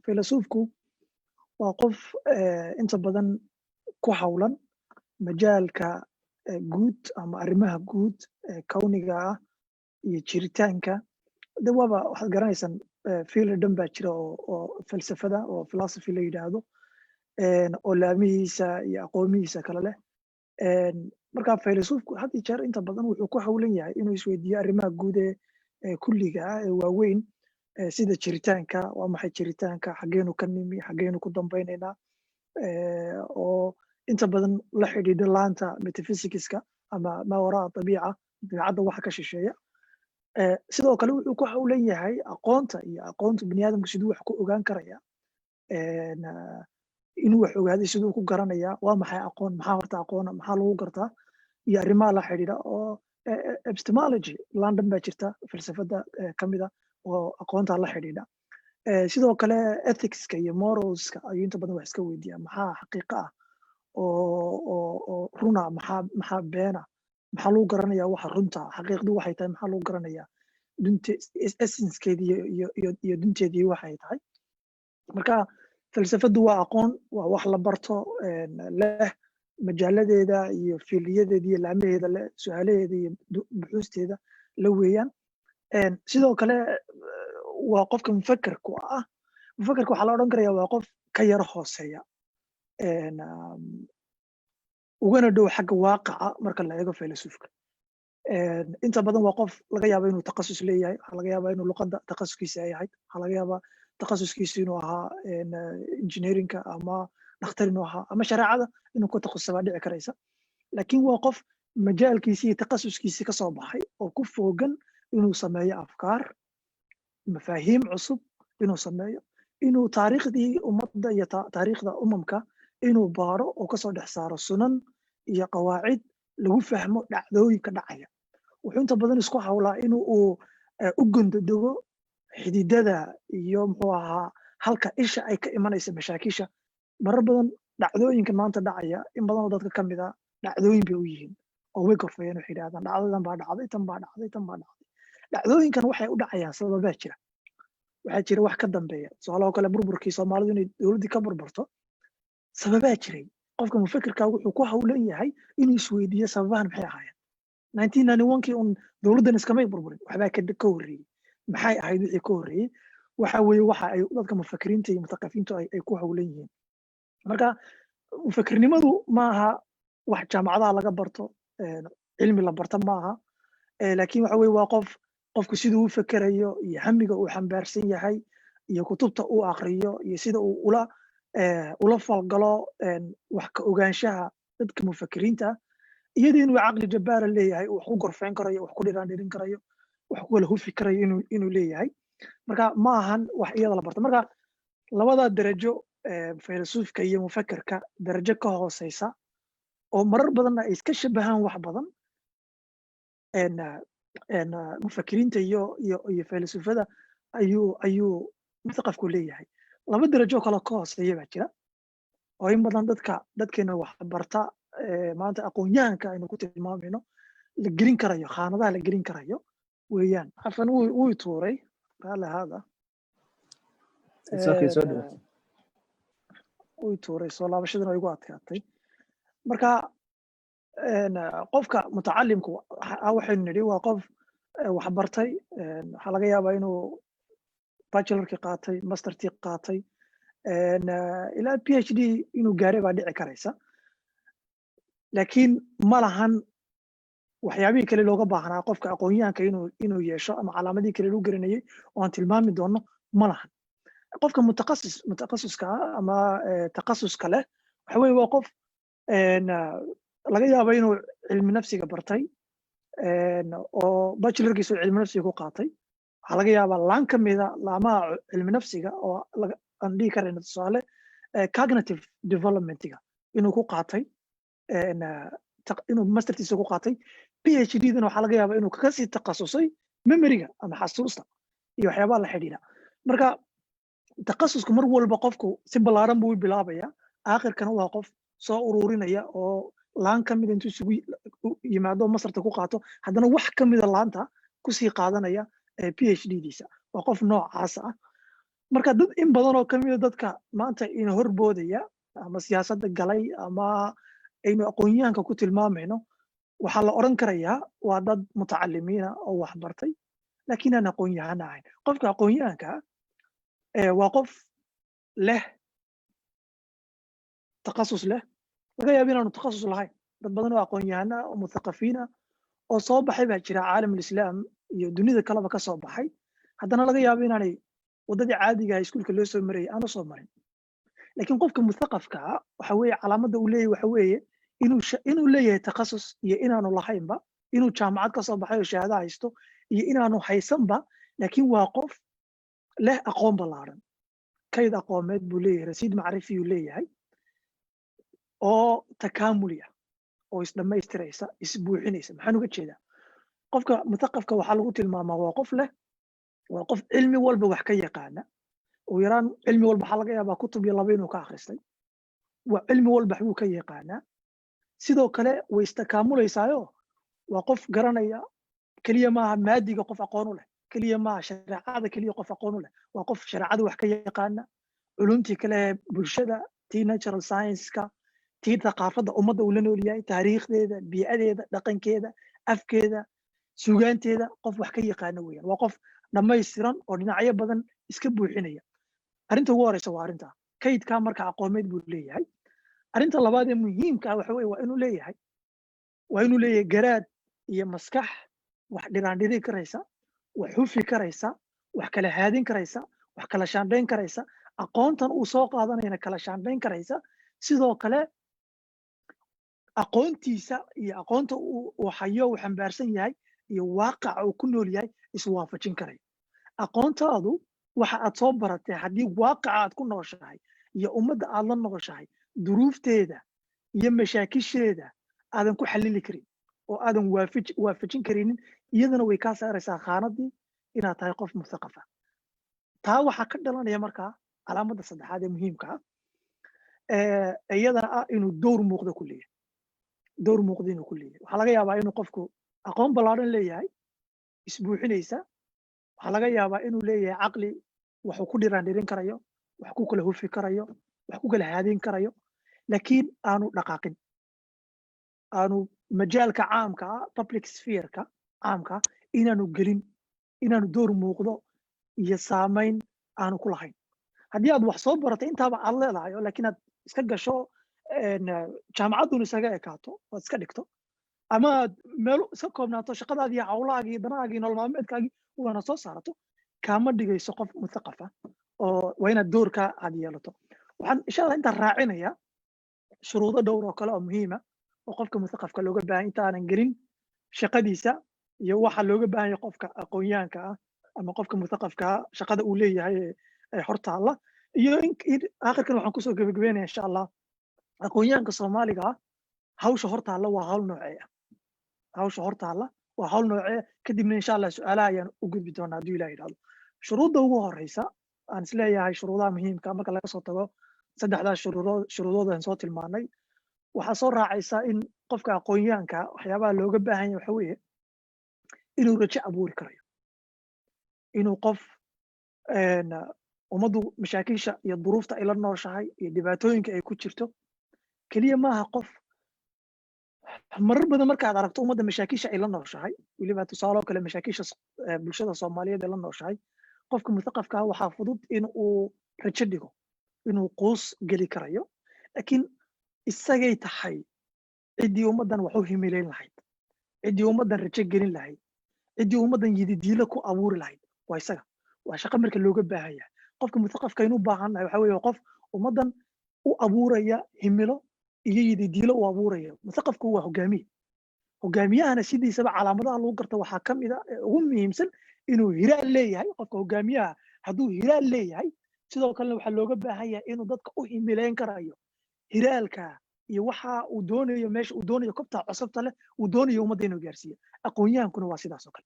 filosoofku waa qof inta badan ku hawlan majaalka guud ama arrimaha guud kawniga ah iyo jiritaanka. De waxaad garanaysaan field dhan baa jira oo falsafada oo philosophy la yidhaahdo, oo laamihiisa iyo aqoomihiisa kale leh. Marka filosoofku had iyo jeer inta badan wuxuu ku hawlan yahay inuu isweydiiyo arrimaha guud ee kulliga ah ee waaweyn, sida jiritaanka, waa maxay jiritaanka, xaggeenu ka nimi, xaggeenu ku dambaynaynaa, oo inta badan la xidhiidha laanta metaphysicska ama maa waraa dabiica, dabiicadda waxa ka shisheeya. Sidoo kale wuxuu ku hawlan yahay aqoonta biniaadamku siduu wax ku ogaan karaya, inuu wax ogaaday siduu ku garanaya, waa maxay aqoon, maxaa horta aqoona, maxaa lagu gartaa, iyo arrimaha la xidhiidha oo epistemology London baa jirta falsafada kamida oo aqoonta la xidhiidha. Sidoo kale ethicska iyo moralska ayuu inta badan wax iska weydiiyaa, maxaa xaqiiqa ah oo runa, maxaa beena, maxaa lagu garanaya waxa runta, xaqiiqdu waxay tahay maxaa lagu garanaya, essencekeedii iyo dunteedii waxay tahay. Marka falsafadu waa aqoon, waa wax la barto, leh majaaladeeda iyo fiiliyadeeda iyo laamaheeda leh, su'aalaheeda iyo buxuusteeda la weeyaan. Sidoo kale waa qofka mufakerku ah. Mufakerka waxaa la odhan karaya waa qof ka yara hooseeya, ugana dhow xagga waaqaca marka la eego filosoofka. Inta badan waa qof laga yaabo inuu takhasus leeyahay, waxaa laga yaabaa inuu luqadda takhasuskiisa ay ahayd, waxaa laga yaabaa takhasuskiisu inuu ahaa engineerinka ama dhakhtar inuu ahaa, ama shareecada inuu ku takhasusay baa dhici karaysa. Laakiin waa qof majaalkiisii iyo takhasuskiisii ka soo baxay oo ku foogan inuu sameeyo afkaar, mafaahiim cusub inuu sameeyo, inuu taariikhdii ummadda iyo taariikhda umamka inuu baaro oo kasoo dhex saaro sunan iyo qawaacid lagu fahmo dhacdooyinka dhacaya. Wuxuu inta badan isku hawlaa inuu u gondodego xididada iyo muxuu ahaa halka isha ay ka imanaysa mashaakisha. Marar badan dhacdooyinka maanta dhacaya, in badan oo dadka kamid ah dhacdooyin bay u yihiin oo way gorfayeen, waxay yidhahdaan dhacdadan baa dhacday, tan baa dhacday, tan baa dhacday. Dhacdooyinkan waxay u dhacayaan sababaa jira, waxaa jira wax ka dambeeya. Tusaalaha kale burburkii Soomaalidu inay dowladdii ka burburto, sababaa jiray. Qofka mufakerka wuxuu ku hawlan yahay inuu isweydiiyo sababahan maxay ahaayeen. 1991kii dowladdan iskamay burburin, waxbaa ka horreeyey. Maxay ahayd wixii ka horreeyey? Waxa weeye waxa ay dadka mufakiriinta iyo mutaqafiintu ay ku hawlan yihiin. Marka mufakirnimadu maaha wax jaamacadaha laga barto, cilmi la barta maaha, laakiin waxa weeye waa qofku siduu u fekerayo iyo hamiga uu xambaarsan yahay iyo kutubta uu aqriyo iyo sida uu ula falgalo wax ka ogaanshaha dadka mufakiriinta ah, iyadoo inuu caqli jabbaara leeyahay, wax ku gorfeyn karayo, wax ku dhiraandhirin karayo, wax ku wala hufi karayo inuu leeyahay. Marka ma ahan wax iyada la barto. Marka labada darajo, filosoofka iyo mufakerka, darajo ka hooseysa oo marar badanna ay iska shabahaan wax badan, mufakiriinta iyo filosoofada ayuu mithaqafku leeyahay. Laba darajo kale ka hooseeya baa jira oo in badan dadkeena wax barta, maanta aqoon-yahanka aynu ku tilmaamayno, la gelin karayo, khaanadaha la gelin karayo weeyaan. Xafan wuu tuuray raalli ahaada, wuu tuuray, soo laabashadana way igu adkaatay. Marka qofka mutacalimku waxaynu nidhi waa qof wax bartay, waxaa laga yaabaa inuu bachelorkii qaatay, mastertii qaatay, ilaa PhD inuu gaaray baa dhici karaysa. Laakiin ma lahan waxyaabihii kale looga baahnaa qofka aqoon-yahanka inuu yeesho ama calaamadihii kale lagu garanayay oo aan tilmaami doono ma lahan. Qofka mutakhasiska ah ama takhasuska leh waxa weeye waa qof laga yaabo inuu cilmi nafsiga bartay, oo bachelorkiisa cilmi nafsiga ku qaatay. Waxaa laga yaabaa laan ka mida laamaha cilmi nafsiga oo aan dhihi karayno tusaale cognitive developmentiga inuu ku qaatay, inuu mastertiisa ku qaatay. PhD-dana waxaa laga yaabaa inuu kasii takhasusay memoryga ama xasuusta iyo waxyaabaha la xidhiidha. Marka takhasusku mar walba qofku si ballaaran buu u bilaabaya, aakhirkana waa qof soo ururinaya oo laan ka mida intuu isugu yimaado masterta ku qaato, haddana wax ka mida laanta kusii qaadanaya PhD-diisa. Waa qof noocaas ah. marka dad in badan oo kamid ah dadka maanta ina horboodaya ama siyaasadda galay ama aynu aqoonyahanka ku tilmaamayno waxaa la oran karayaa waa dad mutacalimiina oo wax bartay laakiin aan aqoon-yahan ahayn. qofka aqoon-yahanka waa qof leh takhasus leh laga yaabo inaanu takhasus lahayn. dad badan oo aqoon-yahana oo muthaqafiin ah oo soo baxay baa jira caalamul-islaam iyo dunida kaleba ka soo baxay, haddana laga yaabo inaanay waddadii caadiga ah iskuulka loo soo marayay aanu soo marin. laakiin qofka muthaqafka ah waxa weeye calaamadda uu leeyahay waxa weeye inuu leeyahay takhasus iyo inaanu lahaynba, inuu jaamacad ka soo baxay oo shahaado haysto iyo inaanu haysanba, laakiin waa qof leh aqoon ballaaran, kayd aqoomeed buu leeyahay, rasiid macrifiyuu leeyahay oo takaamuli ah oo isdhammaystiraysa, isbuuxinaysa. maxaan uga jeedaa? qofka muthaqafka waxaa lagu tilmaamaa waa qof cilmi walba wax ka yaqaana. ugu yaraan cilmi walba waxaa laga yaabaa kutub iyo laba inuu ka akhristay. waa cilmi walba waxbuu ka yaqaanaa. sidoo kale way istakaamulaysaayoo waa qof garanaya keliya maaha maadiga qof aqoon u leh, keliya maaha shareecada keliya qof aqoon u leh, waa qof shareecada wax ka yaqaana, culumtii kale bulshada, tii natural science-ka, tii thaqaafadda ummadda uu la nool yahay, taariikhdeeda, bii'adeeda, dhaqankeeda, afkeeda, sugaanteeda, qof wax ka yaqaana weeyaan. waa qof dhammaystiran oo dhinacyo badan iska buuxinaya. arrinta ugu horeysa waa arrintaa. kaydkaa marka aqoomeed buu leeyahay. arrinta labaad ee muhiimka ah waxa weeye waa inuu leeyahay garaad iyo maskax wax dhiraandhiri karaysa, wax hufi karaysa, wax kala haadin karaysa, wax kala shaandhayn karaysa, aqoontan uu soo qaadanayana kala shaandhayn karaysa. sidoo kale aqoontiisa iyo aqoonta uu hayo uu xambaarsan yahay iyo waaqaca uu ku nool yahay iswaafajin karayo. aqoontaadu waxa aad soo baratay haddii waaqaca aad ku nooshahay iyo ummadda aad la nooshahay duruufteeda iyo mashaakisheeda aadan ku xallili karin oo aadan waafajin karinin, iyadana way kaa saaraysaa khaanadii inaad tahay qof muthaqafa. taa waxaa ka dhalanaya markaa calaamadda saddexaad ee muhiimka ah iyadana ah inuu dowr muuqda ku leeyahay. dowr muuqda inuu ku leeyahay. waxaa laga yaabaa inuu qofku aqoon ballaaran leeyahay, isbuuxinaysa. waxaa laga yaabaa inuu leeyahay caqli waxuu ku dhiraandhirin karayo, wax ku kala hufi karayo, wax ku kala haadin karayo, laakiin aanu dhaqaaqin, aanu majaalka caamka ah public sphere-ka caamka ah inaanu gelin, inaanu dowr muuqdo iyo saamayn aanu ku lahayn. haddii aad wax soo baratay intaaba aad leedahay oo laakiin aad iska gasho jaamacaddun isaga ekaato oad iska dhigto, ama aad meel iska koobnaato shaqadaadii iyo hawlahaagii iyo danahaagii iyo nolol maalmeedkaagii waana soo saarato, kaama dhigayso qof muthaqaf ah oo waa inaad doorka aad yeelato. waxaan insha allah intaan raacinayaa shuruudo dhowr oo kale oo muhiima oo qofka muthaqafka looga baahan intaanan gelin shaqadiisa iyo waxa looga baahan yahay qofka aqoonyahanka ah ama qofka muthaqafka ah shaqada uu leeyahay ee hortaalla. iyo aakhirkan waxaan kusoo gebagabeynaya insha allah aqoonyahanka soomaaliga ah hawsha hortaalla waa hawl noocee ah. hawsha hortaalla waa hawl noocee, kadibna insha allah su-aalaha ayaan u gudbi doonaa hadduu ilaah yidhahdo. shuruudda ugu horeysa aan isleeyahay shuruudaha muhiimka marka laga soo tago saddexdaas shuruudood aan soo tilmaanay, waxaa soo raacaysa in qofka aqoonyahanka waxyaabaha looga baahan yahay waxa weeye inuu rajo abuuri karayo, inuu qof ummaddu mashaakisha iyo duruufta ay la nooshahay iyo dhibaatooyinka ay ku jirto keliya maaha qof marar badan markaad aragto ummadda mashaakisha ay la nooshahay, weliba tusaale oo kale mashaakisha bulshada soomaaliyeed ay la nooshahay, qofka muthaqafka ah waxaa fudud in uu rajo dhigo, inuu quus geli karayo. laakiin isagay tahay ciddii ummaddan wax u himilayn lahayd, ciddii ummaddan rajo gelin lahayd, ciddii ummaddan yididiilo ku abuuri lahayd waa isaga. waa shaqo marka looga baahan yahay. qofka muthaqafka inuu baahannahay waxa weeye qof ummaddan u abuuraya himilo iyo yididiilo u abuuraya. muthaqafku waa hogaamiye. hogaamiyahana sidiisaba calaamadaha lagu garto waxaa ka mid a ee ugu muhiimsan inuu hiraal leeyahay. qofka hogaamiyaha hadduu hiraal leeyahay, sidoo kalena waxaa looga baahan yahay inuu dadka u himilayn karayo hiraalka iyo waxa uu doonayo, meesha uu doonayo, kobta cusubta leh uu doonayo ummadda inuu gaarsiiyo. aqoonyahankuna waa sidaas oo kale.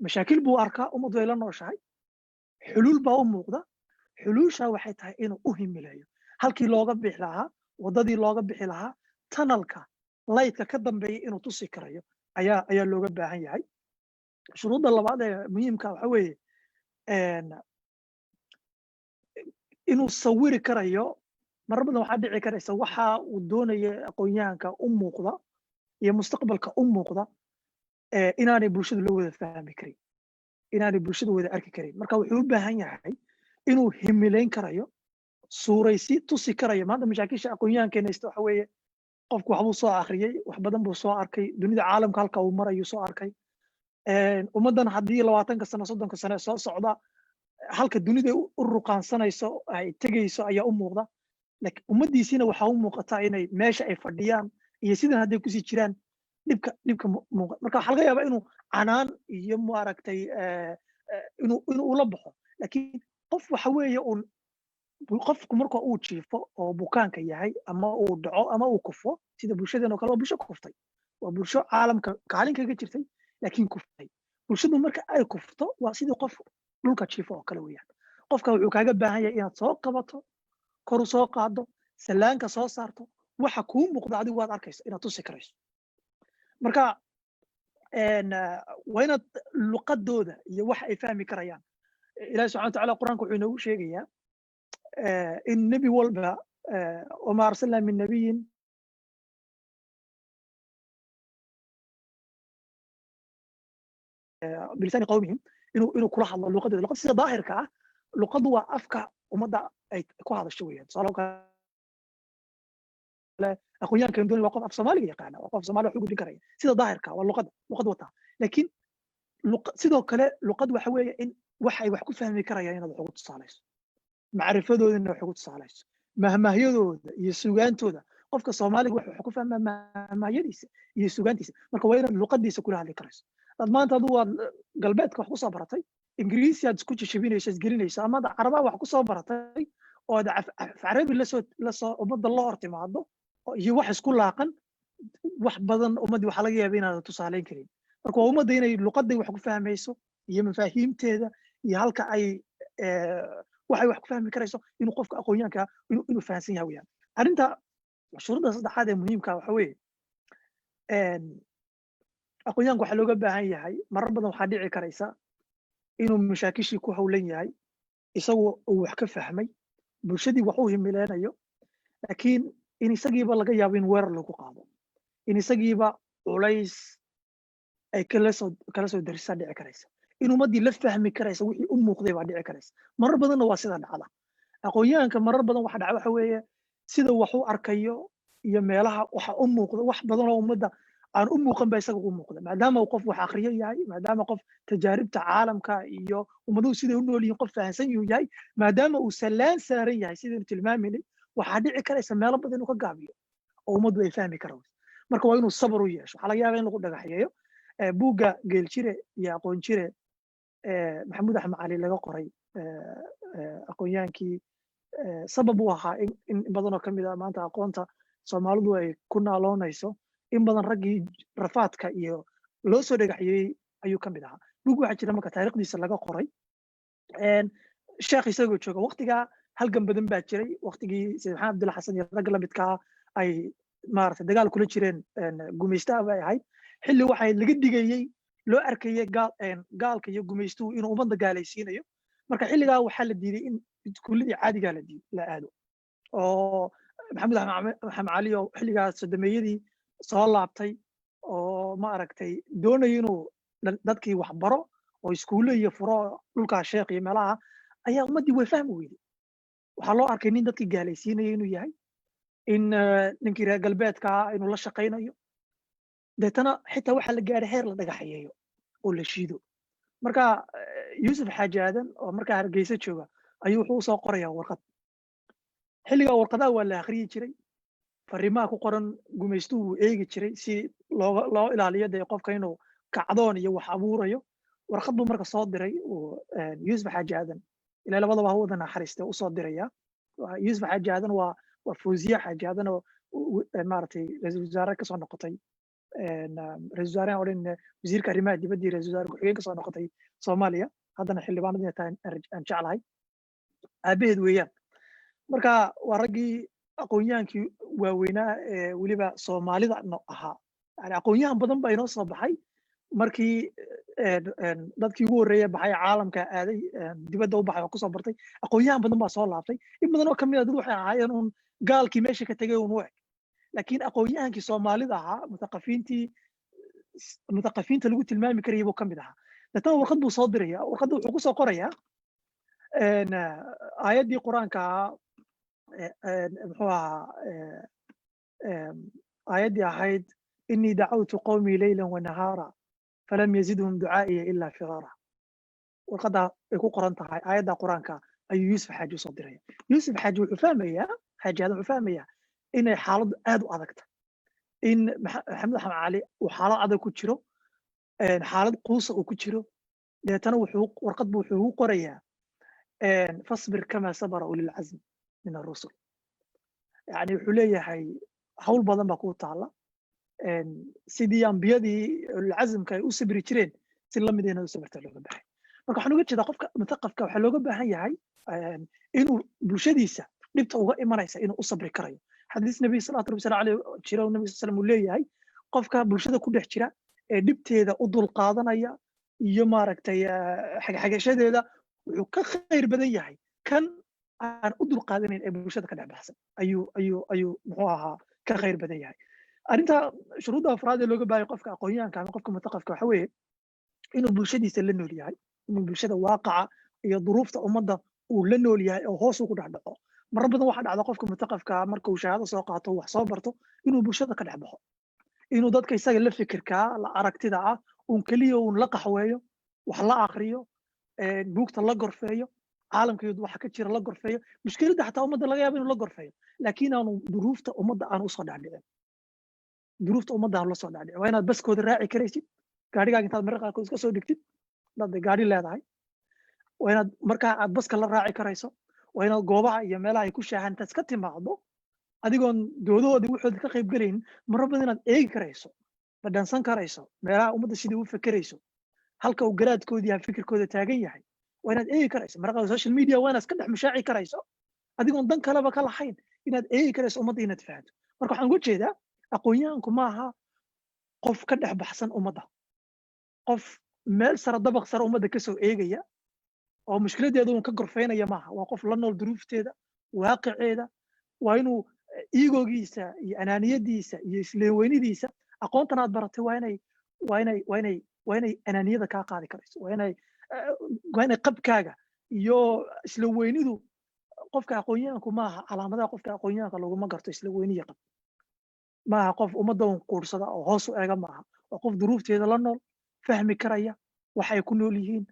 mashaakil buu arkaa ummaddu ay la nooshahay, xuluul baa u muuqda. xuluusha waxay tahay inuu u himileeyo halkii looga bixi lahaa, waddadii looga bixi lahaa, tanalka laydka ka dambeeya inuu tusi karayo ayaa looga baahan yahay. shuruudda labaad ee muhiimka waxa weeye inuu sawiri karayo marar badan waxaa dhici karaysa waxa uu doonaya aqoonyahanka u muuqda iyo mustaqbalka u muuqda inaanay bulshadu la wada fahmi karin inaanay bulshadu wada arki karin marka wuxuu u baahan yahay inuu himilayn karayo suuraysi tusi karayo maanta mashaakisha aqoonyahankeena haysta waxa weeye qofku waxbuu soo akhriyey wax badan buu soo arkay dunida caalamka halka uu marayuu soo arkay ummaddan haddii 20 sano 30 sano soo socda halka dunida u ruqaansanayso ay tegayso ayaa u muuqda laakiin ummaddiisiina waxaa u muuqataa inay meesha ay fadhiyaan iyo sidan hadday kusii jiraan dhibka muuqa marka waxaa laga yaabaa inuu canaan iyo maaragtay inuu ula baxo laakiin qof waxa weeye uun qofku marka uu jiifo oo bukaanka yahay ama uu dhaco ama uu kufo sida bulshadeen oo kale waa bulsho kuftay waa bulsho caalamka kaalin kaga jirtay laakiin kuftay bulshadu marka ay kufto waa sidii qof dhulka jiifo oo kale weeyaan qofka wuxuu kaaga baahan yahay inaad soo qabato kor u soo qaado salaanka soo saarto waxa kuu muuqda adigu waad arkayso inaad tusi karayso marka waa inaad luqadooda iyo waxa ay fahmi karayaan ilaahi subxana watacaala qur-aanka wuxuu inoogu sheegayaa in nebi walba wama arsalna min nabiyin bilisani qawmihim inuu kula hadlo luqadooda luqad sida daahirka ah luqadu waa afka ummadda ay ku hadasho weeyaan tusaale kale aqoonyahankan doonaya waa qof af soomaaliga yaqaana waa qof soomaali wax u gudbin karaya sida daahirka waa luqad wataa laakiin sidoo kale luqad waxa weeye in wax ay wax ku fahmi karayaan inaad wax ugu tusaalayso macrifadoodana wax ugu tusaalayso mahmaahyadooda iyo sugaantooda qofka soomaaliga wax ku fahmaa mahmaahyadiisa iyo sugaantiisa marka waa inaad luqadiisa kula hadli karayso dad maanta adu waad galbeedka wax ku soo baratay ingiriisi aad isku jishibinayso isgelinayso ama carabaa wax ku soo baratay oo aad carabi lasoo ummadda la hor timaado iyo wax isku laaqan wax badan ummaddii waxaa laga yaaba inaad tusaalayn karin marka waa ummadda inay luqaday wax ku fahmayso iyo mafaahiimteeda iyo halka ay waxay wax ku fahmi karayso inuu qofka aqoonyahanka inuu fahansan yahay weyaan arrinta shuruudda saddexaad ee muhiimka waxa weeye aqoonyahanka waxaa looga baahan yahay marar badan waxaa dhici karaysa inuu mashaakishii ku howlan yahay isagu uu wax ka fahmay bulshadii wax u himileynayo laakiin in isagiiba laga yaabo in weerar lagu qaado in isagiiba culays ay kala soo darisaa dhici karaysa in ummaddii la fahmi karaysa wixii u muuqday baa dhici karaysa marar badanna waa sida dhacda aqoonyahanka marar badan waxa dhaca waxa weeye sida wax u arkayo iyo meelaha waxa u muuqda wax badan oo ummadda aan u muuqan ba isaga u muuqda maadaama uu qof wax akhriyo yahay maadaama qof tajaaribta caalamka iyo ummaduhu siday u nool yihiin qof fahansan yuu yahay maadaama uu salaan saaran yahay sidaynu tilmaaminay waxaa dhici karaysa meelo badan inuu ka gaabiyo oo ummaddu ay fahmi karaan marka waa inuu sabar u yeesho waxaa laga yaabaa in lagu dhagaxyeeyo buugga geeljire iyo aqoon jire maxamuud axmed cali laga qoray aqoonyahaankii sabab u ahaa in badanoo ka mid ah maanta aqoonta soomaalidu ay ku naaloonayso in badan raggii rafaadka iyo loo soo dhagaxyeeyey ayuu ka mid ahaa buug waxaa jira marka taariikhdiisa laga qoray sheekh isagoo jooga waqtigaa halgan badan baa jiray waqtigii sayid maxamed abdulla xasan iyo ragga lamidkaa ay maaragtay dagaal kula jireen gumaystaha bay ahayd xilli waxay laga digayey loo arkayay gaalka iyo gumaystuhu inuu ummadda gaalaysiinayo marka xilligaa waxaa la diiday in iskuulladii caadigaa la aado oo maxamuud axmed cali oo xilligaa sodomeeyadii soo laabtay oo maaragtay doonayo inuu dadkii wax baro oo iskuulle iyo furo dhulkaa sheekh iyo meelaha ayaa ummaddii way fahmi weyday waxaa loo arkay nin dadkii gaalaysiinaya inuu yahay in ninkii reer galbeedka inuu la shaqaynayo deetana xitaa waxaa la gaaray heer la dhagaxayeeyo oo la shiido marka yuusuf xaaji aadan oo markaa hargeysa jooga ayuu wuxuu usoo qorayaa warqad xilligaa warqadaha waa la akhriyi jiray fariimaha ku qoran gumaystuhu wuu eegi jiray si loo ilaaliyo dee qofka inuu kacdoon iyo wax abuurayo warqad buu marka soo diray yuusuf xaaji aadan ilaa labadaba ha wada naxariistay usoo diraya yuusuf xaaji aadan waa fawziya xaaji aadan oo maaragtay ra-iisul wasaare kasoo noqotay ra-isul wasaarahan odhan wasiirka arrimaha dibadda iyo ra-isul wasaare ku-xigeen kasoo noqotay soomaaliya haddana xildhibaanada inay tahay aan jeclahay aabaheed weeyaan marka waa raggii aqoonyahaankii waaweynaa ee weliba soomaalida ahaa yani aqoonyahan badan baa inoo soo baxay markii dadkii ugu horreeyay baxay caalamka aaday dibadda u baxay oo kusoo bartay aqoonyahan badan baa soo laabtay in badan oo kamid a dad waxay ahaayeen un gaalkii meesha ka tegay un u eg laakiin aqoonyahankii soomaalida ahaa mutaqafiinta lagu tilmaami karayay buu ka mid ahaa deetana warqad buu soo diraya warqadda wuxuu kusoo qorayaa aayaddii qur-aanka muxuu ahaa aayaddii ahayd inii dacawtu qawmii leylan wanahaara falam yazidhum ducaa'iya ilaa firaara warqaddaa ay ku qoran tahay aayadda qur-aanka ayuu yuusuf xaaji usoo diraya yuusuf xaaji wuxuu fahmayaa xaaji aadan wuxuu fahmayaa inay xaaladdu aad u adagta in maxamed axmed cali uu xaalad adag ku jiro xaalad quusa uu ku jiro deetana warqadbu wuxuu ugu qorayaa fasbir kamaa sabara ulilcazm min arusul yani wuxuu leeyahay hawl badan baa kuu taala sidii ambiyadii ulilcazmka ay u sabri jireen si lamid inaad u sabirta looga baahay marka waxaan uga jeedaa qofka mutaqafka waxaa looga baahan yahay inuu bulshadiisa dhibta uga imanaysa inuu u sabri karayo xadiis nabi salaatu rabbi sala aleyh jira nabi sal slam uu leeyahay qofka bulshada ku dhex jira ee dhibteeda u dulqaadanaya iyo maaragtay xagxagashadeeda wuxuu ka khayr badan yahay kan aan u dulqaadanayn ee bulshada ka dhex baxsan ayuu muxuu ahaa ka khayr badan yahay arrinta shuruudda afraad ee looga baahay qofka aqoonyahanka ama qofka mutaqafka waxa weeye inuu bulshadiisa la nool yahay inuu bulshada waaqaca iyo duruufta ummadda uu la nool yahay oo hoos ugu dhex dhaco marar badan waxaa dhacda qofka mutaqafka marka uu shahaado soo qaato wax soo barto inuu bulshada ka dhex baxo inuu dadka isaga la fikirkaa la aragtida ah uun keliya uun la qaxweeyo wax la akriyo buugta la gorfeeyo caalamkeedu waxa ka jira la gorfeeyo mushkiladda xataa ummadda laga yaabo inuu la gorfeeyo laakiin aanu duruufta ummadda aanu usoo dhacdhicin duruufta ummadda aanu la soo dhacdhicin waa inaad baskooda raaci karaysid gaarigaaga intaad marar qaarkood iska soo dhigtid dad gaari leedahay waa inaad markaa aad baska la raaci karayso waa inaad goobaha iyo meelaha ay ku shaahan intaad iska timaado adigoon doodahoodii wuxooda ka qayb gelaynin marar badan inaad eegi karayso badhansan karayso meelaha ummadda sidii u fekerayso halka uu garaadkoodii yahay fikirkooda taagan yahay waa inaad eegi karayso marar qaar social media waa inaad iska dhex mushaaci karayso adigoon dan kaleba ka lahayn inaad eegi karayso ummadda inaad fahanto marka waxaan uga jeedaa aqoonyahanku maaha qof ka dhex baxsan ummadda qof meel sare dabaq sare ummadda kasoo eegaya oo mushkiladeeda uun ka gorfeynaya maaha waa qof la nool duruufteeda waaqiceeda waa inuu iigoogiisa iyo anaaniyadiisa iyo isleeweynidiisa aqoontan aad baratay waa inay anaaniyada kaa qaadi karayso waa inay qabkaaga iyo islaweynidu qofka aqoonyahanku maaha calaamadaha qofka aqoonyahanka laguma garto islaweyniya qab maaha qof ummadda un quursada oo hoos u eega maaha waa qof duruufteeda la nool fahmi karaya waxa ay ku nool yihiin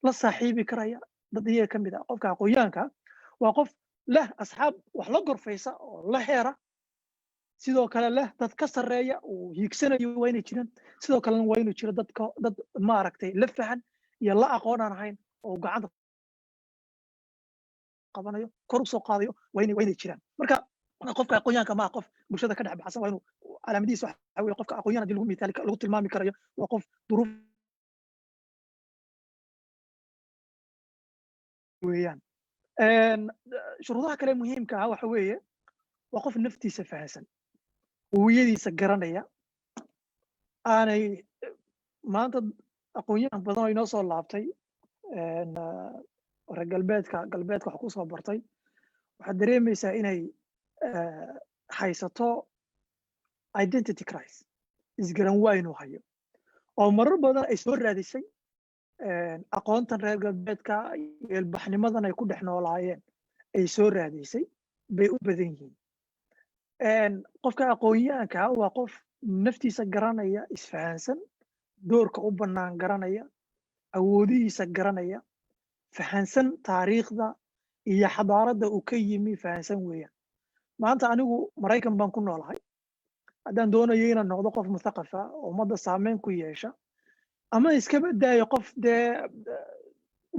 la saaxiibi karaya dad iyaga ka mid ah qofka aqoonyahanka waa qof leh asxaab wax la gorfaysa oo la heera sidoo kale leh dad ka sarreeya uu hiigsanayo waa inay jiraan sidoo kalena waa inuu jiro dad maaragtay la fahan iyo la aqoon aan ahayn oo gacanta qabanayo kor u soo qaadayo waa inay jiraan marka qofka aqoonyahanka maaha qof bulshada ka dhex baxsan waa inuu calaamadiisa waxa weeye qofka aqoonyahan haddii lagu tilmaami karayo waa qof duruuf weeyaan shuruudaha kale muhiimka ah waxa weeye waa qof naftiisa fahansan hawiyadiisa garanaya aanay maanta aqoonyahan badan oo inoo soo laabtay reer galbeedka wax ku soo bartay waxaad dareemaysaa inay haysato identity crisis isgaran waa inuu hayo oo marar badan ay soo raadisay aqoontan reer galbeedka iyo ilbaxnimadan ay ku dhex noolaayeen ay soo raadisay bay u badan yihiin qofka aqoonyahanka waa qof naftiisa garanaya isfahansan doorka u bannaan garanaya awoodihiisa garanaya fahansan taariikhda iyo xadaaradda uu ka yimi fahansan weeyaan maanta anigu maraykan baan ku noolahay haddaan doonayo inaan noqdo qof muthaqafa oo ummadda saameyn ku yeesha ama iska badaayo qof dee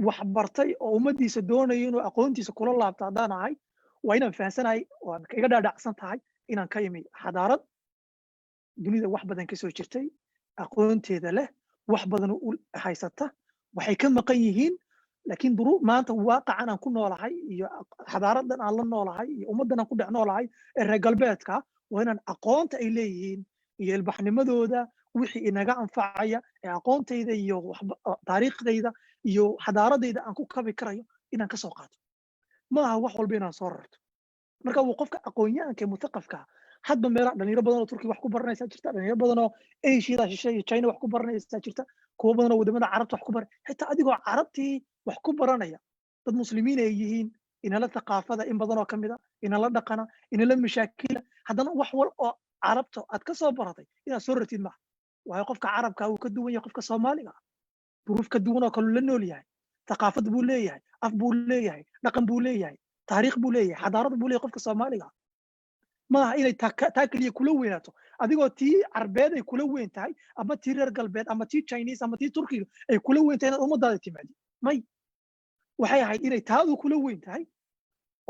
wax bartay oo ummaddiisa doonayo inuu aqoontiisa kula laabto haddaan ahay waa inaan fahansanahay waan iga dhaadhacsan tahay inaan ka imi xadaarad dunida wax badan kasoo jirtay aqoonteeda leh wax badan u haysata waxay ka maqan yihiin laakiin maanta waaqacan aan ku noolahay iyo xadaaradan aan la noolahay iyo ummaddan aan ku dhex noolahay ee reer galbeedka waa inaan aqoonta ay leeyihiin iyo ilbaxnimadooda wixii inaga anfacaya ee aqoontayda iyo taariikhdayda iyo xadaaradayda aan ku kabi karayo inaan ka soo qaato ma aha wax walba inaan soo rarto marka uu qofka aqoon-yahanka ee muthaqafka hadba meelaha dhalinyaro badan oo turkiga wax ku baranaysaa jirta dhalinyaro badan oo Asia shishe iyo China wax ku baranaysaa jirta kuwa badan oo wadamada carabta wax ku baran xitaa adigoo carabtii wax ku baranaya dad muslimiin ay yihiin inala thaqaafada in badan oo kamid ah inala dhaqana inala mashaakila haddana wax wal oo carabta aad ka soo baratay inaad soo rartid maaha waayo qofka carabka uu ka duwan yahay qofka soomaaliga duruuf ka duwan oo kale la nool yahay thaqaafad buu leeyahay af buu leeyahay dhaqan buu leeyahay taariikh buu leeyahay xadaarad buu leeyahay qofka soomaaliga maaha inay taa keliya kula weynaato adigoo tii carbeed ay kula weyn tahay ama tii reer galbeed ama tii chinese ama tii turkiga ay kula weyn tahay inaad ummadaada timaadi may waxay ahayd inay taadu kula weyn tahay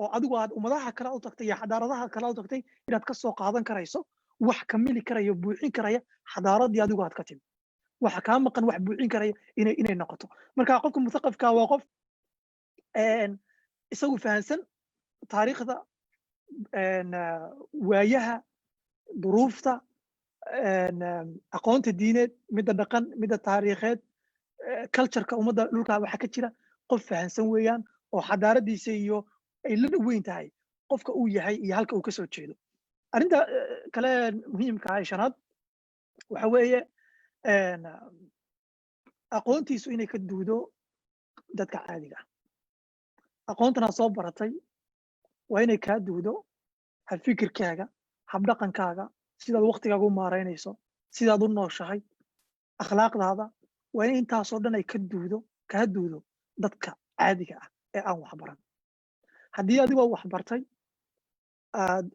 oo adigu aad ummadaha kale u tagtay iyo xadaaradaha kale u tagtay inaad ka soo qaadan karayso wax kamili karaya buuxin karaya xadaaradii adigu aad ka timi waxa kaa maqan wax buuxin karaya inay noqoto marka qofka muthaqafka waa qof isagu fahansan taariikhda waayaha duruufta aqoonta diineed midda dhaqan midda taariikheed cultureka ummadda dhulkaa waxa ka jira qof fahansan weeyaan oo xadaaradiisa iyo ay la weyn tahay qofka uu yahay iyo halka uu ka soo jeedo arrinta kale muhiimka ah shanaad waxa weeye aqoontiisu inay ka duudo dadka caadiga ah aqoontana soo baratay waa inay kaa duudo habfikirkaaga habdhaqankaaga sidaad waqtigaaga u maaraynayso sidaad u nooshahay akhlaaqdaada waa in intaasoo dhan ay kaa duudo dadka caadiga ah ee aan waxbaran haddii adigoo waxbartay aad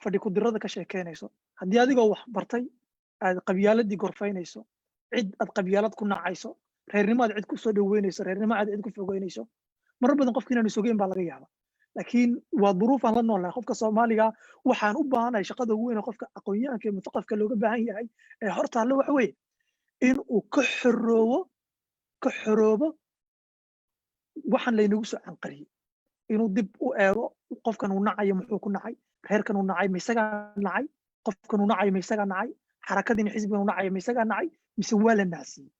fadhi kudirada ka sheekeynayso haddii adigoo waxbartay aad qabyaaladii gorfaynayso cid aad qabyaalad ku nacayso reernimo aad cid ku soo dhaweynayso reernimo aad cid ku fogeynayso marar badan qofka inaanu sogeyn baa laga yaaba laakiin waa duruuf aan la noolnahay qofka soomaaliga waxaan u baahanahay shaqada ugu weyn ee qofka aqoon-yahanka ee muthaqafka looga baahan yahay ee hortaalla waxa weeye in uu ka xoroobo waxaan laynagu soo canqariyey inuu dib u eego qofkan uu nacayo muxuu ku nacay reerkan uu nacay ma isagaa nacay qofkan uu nacayo ma isagaa nacay xarakadiina xisbigan uu nacayo ma isagaa nacay mise waa la nacsiiyey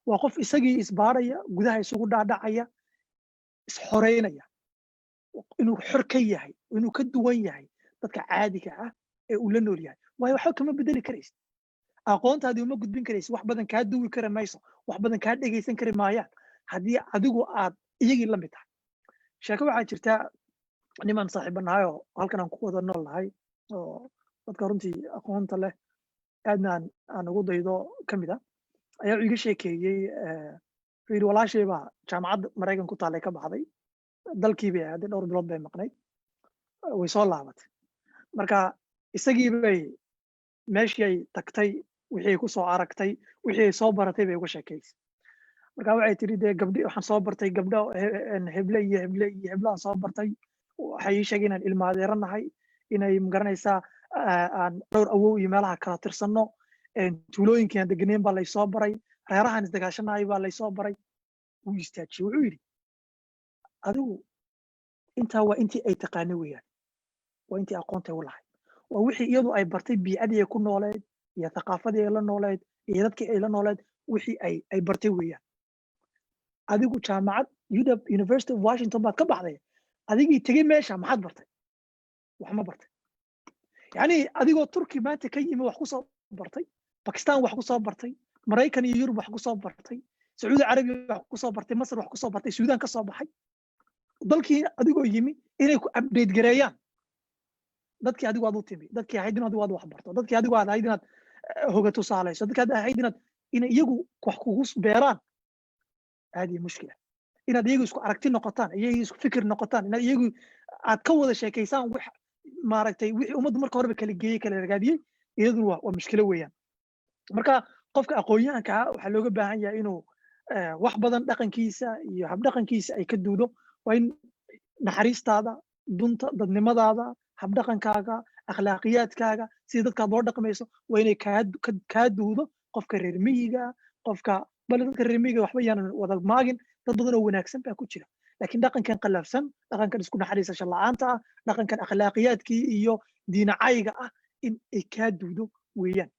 waa qof isagii isbaaraya gudaha isugu dhaadhacaya isxoreynaya inuu xor ka yahay inuu ka duwan yahay dadka caadiga ah ee uu la nool yahay waayo waxba kama bedeli karaysa aqoontaadii uma gudbin karaysa wax badan kaa duwi kari mayso wax badan kaa dhegaysan kari maayaan haddii adigu aad iyagii la mid tahay sheeko waxaa jirta niman saaxiibanahay oo halkan aan ku wada nool nahay oo dadka runtii aqoonta leh aadna aan ugu daydo ka mid ah ayaa iga sheekeeyey wuxuu yidhi walaashay baa jaamacadda maraykan ku taallay ka baxday dalkii bay aaday dhowr bilood bay maqnayd way soo laabatay marka isagii bay meeshii ay tagtay wixii ay ku soo aragtay wixii ay soo baratay bay uga sheekaysay marka waxay tiri dee gabdhi waxaan soo bartay gabdho heble iyo heblaan soo bartay waxay ii sheegay inaan ilma adeero nahay inay magaranaysaa aan dhowr awow iyo meelaha kala tirsanno tuulooyinkii aan degenayn baa laysoo baray reerahaan isdagaashanahay baa laysoo baray wuu istaajiyey wuxuu yidhi adigu intaa waa intii ay taqaano weeyaan waa intii aqoontay u lahayd waa wixii iyadu ay bartay biicadii ay ku nooleed iyo thaqaafadii ay la nooleed iyo dadkii ay la nooleed wixii ay bartay weeyaan adigu jaamacad University of Washington baad ka baxday adigii tegey meesha maxaad bartay wax ma bartay yacni adigoo turki maanta ka yimi wax ku soo bartay bakistan wax ku soo bartay maraykan iyo yurub wax ku soo bartay sacuudi carabiya wax ku soo bartay masar wax ku soo bartay suudaan ka soo baxay dalkii adigoo yimi inay ku update gareeyaan dadkii adigu aad u timi dadkii ahayd in adigu aad wax barto dadkii adigu aad ahayd inaad hoga tusaalayso dadkii aad ahayd inay iyagu wax kugu beeraan هذه مشكلة إن يجوا يسكو أركتين نقطان يجوا يسكو فكر نقطان إن يجوا أتكون شيء وح ما رأيتي وح ومد مرة قرب كالجي كالرجالي يدروا ومشكلة وياه مرة قفك أقوياء كا وحلوجة بعيا إنه wax badan dhaqankiisa iyo hab dhaqankiisa ay ka duudo waa in naxariistaada dunta dadnimadaada hab dhaqankaaga akhlaaqiyaadkaaga sida dadka loo dhaqmayso waa inay ka duudo qofka reer miyiga qofka bal dadka reer miyiga waxba yaanan wada maagin dad badan oo wanaagsan baa ku jira laakiin dhaqankan qalafsan dhaqankan isku naxariisasho la'aanta ah dhaqankan akhlaaqiyaadkii iyo diinacayga ah in ay ka duudo weeyaan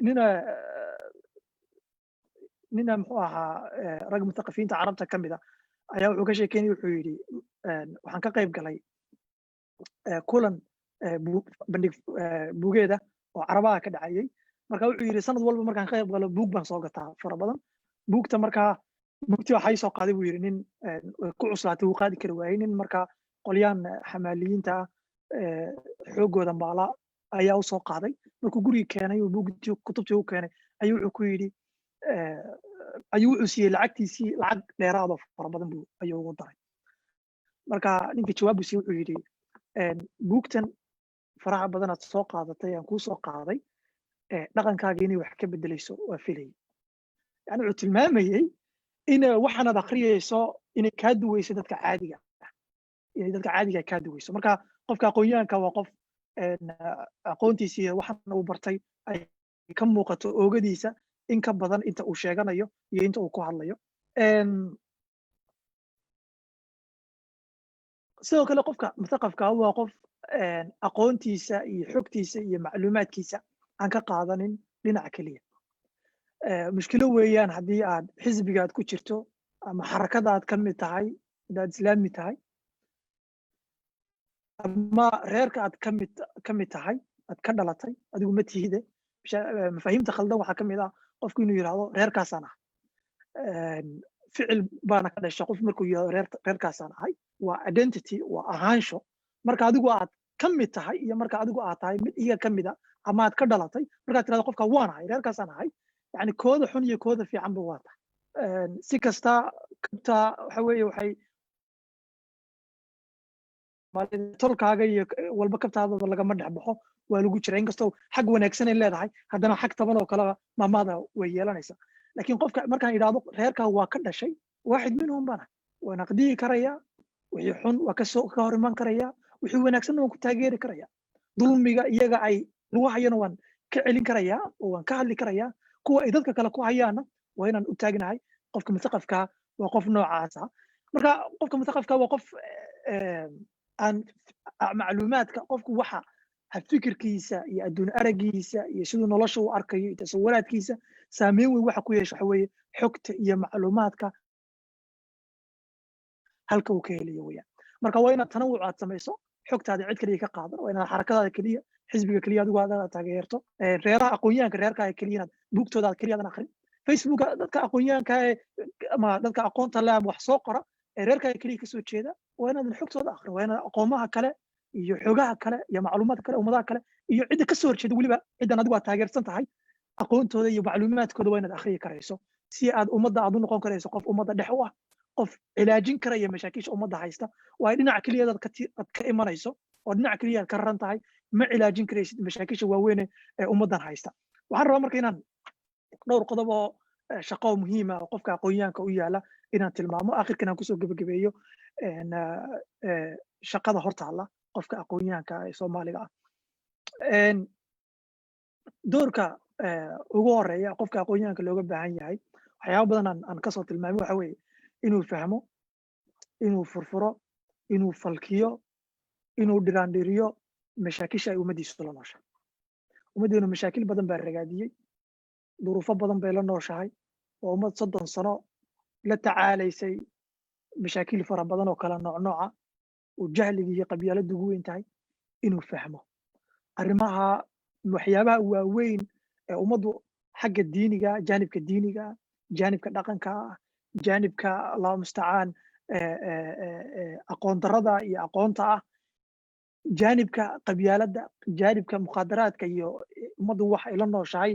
nina nina muxuu ahaa rag mutaqafiinta carabta ka mid a ayaa wuxuu ka sheekeynaya wuxuu yidhi waxaan ka qayb galay kulan bandhig buugeeda oo carabaha ka dhacayay marka wuxuu yidhi sanad walba markaan ka qayb galo buug baan soo gataa fara badan buugta markaa buugtii waxaa ii soo qaaday buu yidhi nin ku cuslaatay wuu qaadi kari waayey nin markaa qolyaan xamaaliyiinta ah xooggooda maala ayaa u soo qaaday markuu gurigii keenay oo buugtii kutubtii u keenay ayuu wuxuu ku yidhi ayuu wuxuu siiyey lacagtiisii lacag dheeraadoo fara badan buu ayuu ugu daray marka ninkii jawaab buu siiyey wuxuu yidhi buugtan faraha badanaad soo qaadatay aan kuu soo qaaday dhaqankaaga inay wax ka bedelayso waa filayay yani wuxuu tilmaamayey in waxaanaad akhriyayso inay kaa duweyso dadka caadiga inay dadka caadiga kaa duweyso marka qofka aqoonyahanka waa qof aqoontiisa iyo waxaan uu bartay ay ka muuqato oogadiisa in ka badan inta uu sheeganayo iyo inta uu ku hadlayo sidoo kale qofka muthaqafka waa qof aqoontiisa iyo xogtiisa iyo macluumaadkiisa aan ka qaadanin dhinac keliya mushkilo weeyaan haddii aad xisbigaad ku jirto ama xarakadaad ka mid tahay hadaad islaami tahay ama reerka aad ka mid tahay aad ka dhalatay adigu ma tihide mafaahiimta khaldan waxaa ka mid ah qofku inuu yidhaahdo reerkaasaan ah ficil baana ka dhasha qof markuu yidhahdo reerkaasaan ahay waa identity waa ahaansho marka adigu aad ka mid tahay iyo marka adigu aad tahay mid iyaga ka mid a ama aad ka dhalatay markaad tirahdo qofka waan ahay reerkaasaan ahay yani kooda xun iyo kooda fiicanba waa tahay si kasta kabta waxa weeye waxay tolkaaga iyo walba kabtaadaba lagama dhex baxo waa lagu jira inkastoo xag wanaagsan ay leedahay haddana xag taban oo kaleba maamaada way yeelanaysaa laakiin qofka markaan idhaahdo reerkaa waa ka dhashay waaxid minhum bana waan aqdiyi karaya wixii xun waa ka hor iman karaya wixii wanaagsanna waan ku taageeri karaya dulmiga iyaga ay lagu hayana waan ka celin karaya oo waan ka hadli karaya kuwa ay dadka kale ku hayaana waa inaan u taagnahay qofka muthaqafka waa qof noocaasa marka qofka muthaqafka waa qof aan macluumaadka qofku waxa fikirkiisa iyo adduun aragiisa iyo siduu nolosha u arkayo iyo tasawuraadkiisa saameyn weyn waxa ku yeesha waxa weeye xogta iyo macluumaadka halka uu ka helayo weeyaan marka waa inaad tanawuc aad samayso xogtaada cid kaliya ka qaadan waa inaad xarakadaada keliya xisbiga keliya adigu aad taageerto reeraha aqoonyahanka reerkaaga keliya inaad buugtooda keliya aadan akhrin facebooka dadka aqoonyahanka ama dadka aqoonta leh ama wax soo qora reerkaaga keliya kasoo jeeda waa inaadan xogtooda akhrin waa inaad aqoomaha kale iyo xogaha kale iyo macluumaadka kale ummadaha kale iyo cidda kasoo horjeeda weliba ciddan adigu aad taageersan tahay aqoontooda iyo macluumaadkooda waa inaad akhriyi karayso si aad ummadda aad u noqon karayso qof ummadda dhex u ah qof cilaajin karaya mashaakisha ummadda haysta waa dhinaca keliya aad ka imanayso oo dhinaca keliya aad ka raran tahay ma cilaajin karaysid mashaakisha waaweyn ee ummaddan haysta waxaan rabaa marka inaan dhowr qodob oo shaqo muhiim ah oo qofka aqoonyahanka u yaala inaan tilmaamo akhirkan aan kusoo gebagabeeyo shaqada hortaalla qofka aqoonyahanka ee soomaaliga ah doorka ugu horeeya qofka aqoonyahanka looga baahan yahay waxyaaba badan aan kasoo tilmaamay waxa weeye inuu fahmo inuu furfuro inuu falkiyo inuu dhiraandhiriyo mashaakisha ay ummaddiisu la nooshahay ummaddeenu mashaakil badan baa ragaadiyey duruufo badan bay la nooshahay waa ummad 30 sano la tacaalaysay mashaakil fara badan oo kala nooca oo jahliga iyo qabyaaladu ugu weyn tahay inuu fahmo arrimaha waxyaabaha waaweyn ee ummaddu xagga diiniga jaanibka dhaqanka jaanibka allahu mustacaan aqoon darada iyo aqoonta ah jaanibka qabyaaladda jaanibka mukhaadaraadka iyo ummaddu wax ay la nooshahay